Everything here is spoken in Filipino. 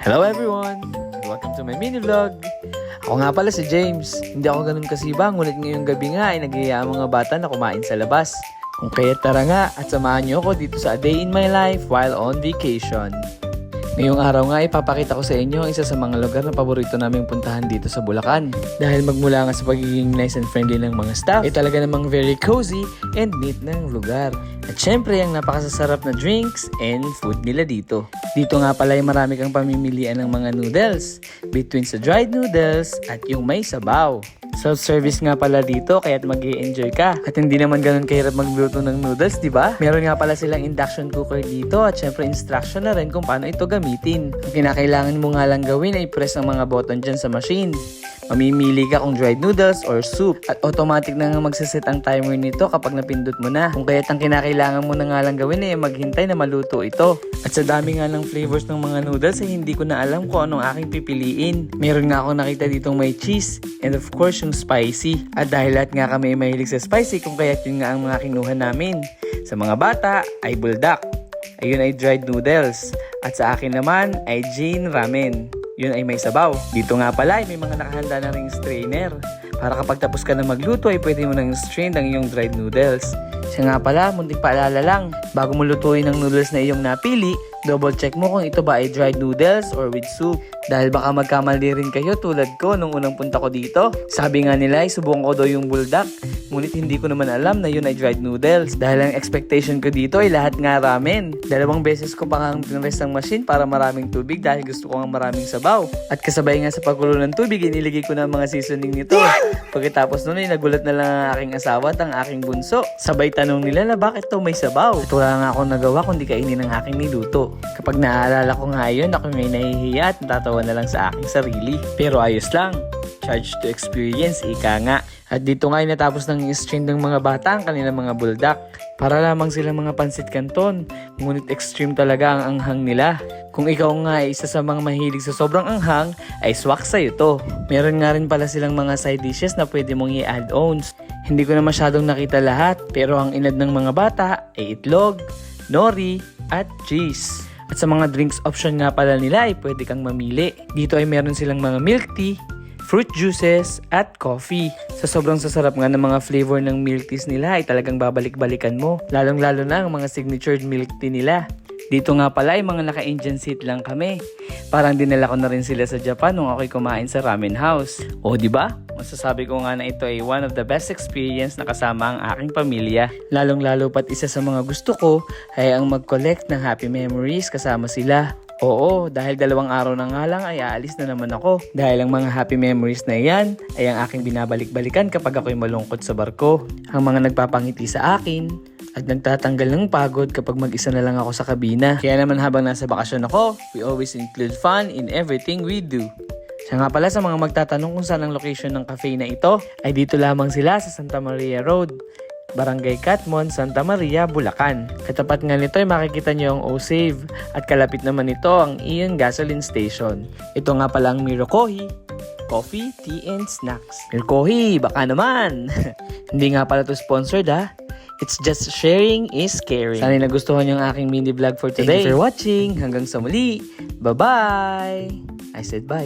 Hello everyone! Welcome to my mini vlog! Ako nga pala si James. Hindi ako ganun kasibang, ngunit ngayong gabi nga ay nag-iaya ang mga bata na kumain sa labas. Kung kaya tara nga at samahan niyo ako dito sa A Day in My Life while on vacation. Ngayong araw nga ipapakita ko sa inyo ang isa sa mga lugar na paborito naming puntahan dito sa Bulacan. Dahil magmula nga sa pagiging nice and friendly ng mga staff, ay talaga namang very cozy and neat ng lugar. At syempre ang napakasasarap na drinks and food nila dito. Dito nga pala ay marami kang pamimilian ng mga noodles, between sa dried noodles at yung may sabaw. Self-service nga pala dito kaya't mag-i-enjoy ka. At hindi naman ganun kahirap magluto ng noodles, di ba? Meron nga pala silang induction cooker dito at syempre instruction na rin kung paano ito gamitin. Ang kinakailangan mo nga lang gawin ay press ang mga button dyan sa machine. Mamimili ka kung dried noodles or soup at automatic na nga magsaset ang timer nito kapag napindot mo na. Kung kaya't ang kinakailangan mo na nga lang gawin ay maghintay na maluto ito. At sa dami nga ng flavors ng mga noodles ay hindi ko na alam kung anong aking pipiliin. Meron nga ako nakita ditong may cheese and of course yung spicy. At dahil lahat nga kami mahilig sa spicy kung kaya't yun nga ang mga kinuha namin. Sa mga bata ay buldak. Ayun ay dried noodles. At sa akin naman ay Jane ramen. Yun ay may sabaw. Dito nga pala ay may mga nakahanda na ring strainer. Para kapag tapos ka na magluto ay pwede mo nang strain ang iyong dried noodles. Siya nga pala, munting paalala lang. Bago mo lutuin ang noodles na iyong napili, double check mo kung ito ba ay dried noodles or with soup. Dahil baka magkamali rin kayo tulad ko nung unang punta ko dito. Sabi nga nila ay subukan ko daw yung buldak. Ngunit hindi ko naman alam na yun ay dried noodles. Dahil ang expectation ko dito ay lahat nga ramen. 2 beses ko pa nga pinrest ang machine para maraming tubig dahil gusto ko nga maraming sabaw. At kasabay nga sa pagkulo ng tubig, iniligay ko na ang mga seasoning nito. Pagkatapos nun ay nagulat na lang ang aking asawa at ang aking bunso. Sabay tanong nila na bakit to may sabaw. At wala nga akong nagawa kundi kainin ang aking niluto. Kapag naaalala ko nga yun, ako may nahihiya at natatawa na lang sa aking sarili. Pero ayos lang. Charge to experience, ika nga. At dito nga ay natapos ng i-stream ng mga bata ang kanilang mga buldak. Para lamang silang mga pansit canton. Ngunit extreme talaga ang anghang nila. Kung ikaw nga ay isa sa mga mahilig sa sobrang anghang, ay swak sa'yo to. Meron nga rin pala silang mga side dishes na pwede mong i-add-ons. Hindi ko na masyadong nakita lahat, pero ang inad ng mga bata ay itlog, nori, at cheese. At sa mga drinks option nga pala nila ay pwede kang mamili. Dito ay meron silang mga milk tea, fruit juices, at coffee. Sa sobrang sasarap nga ng mga flavor ng milk teas nila ay talagang babalik-balikan mo. Lalong-lalo na ang mga signature milk tea nila. Dito nga pala ay mga naka-Indian seat lang kami. Parang dinala ko na rin sila sa Japan nung ako'y kumain sa ramen house. O diba? Masasabi ko nga na ito ay one of the best experience na kasama ang aking pamilya. Lalong-lalo pat isa sa mga gusto ko ay ang mag-collect ng happy memories kasama sila. Oo, dahil 2 araw na nga lang ay aalis na naman ako. Dahil ang mga happy memories na yan ay ang aking binabalik-balikan kapag ako'y malungkot sa barko. Ang mga nagpapangiti sa akin at nagtatanggal ng pagod kapag mag-isa na lang ako sa kabina. Kaya naman habang nasa bakasyon ako, we always include fun in everything we do. Siya nga pala sa mga magtatanong kung saan ang location ng cafe na ito, ay dito lamang sila sa Santa Maria Road, Barangay Catmon, Santa Maria, Bulacan. Katapat nga nito ay makikita nyo ang O-Save at kalapit naman nito ang Ion Gasoline Station. Ito nga pala ang Mirokohi, coffee, tea, and snacks. Mirokohi, baka naman! Hindi nga pala to sponsored ha. It's just sharing is caring. Sana nagustuhan nyo ang aking mini vlog for today. Thank you for watching. Hanggang sa muli. Bye-bye! I said bye.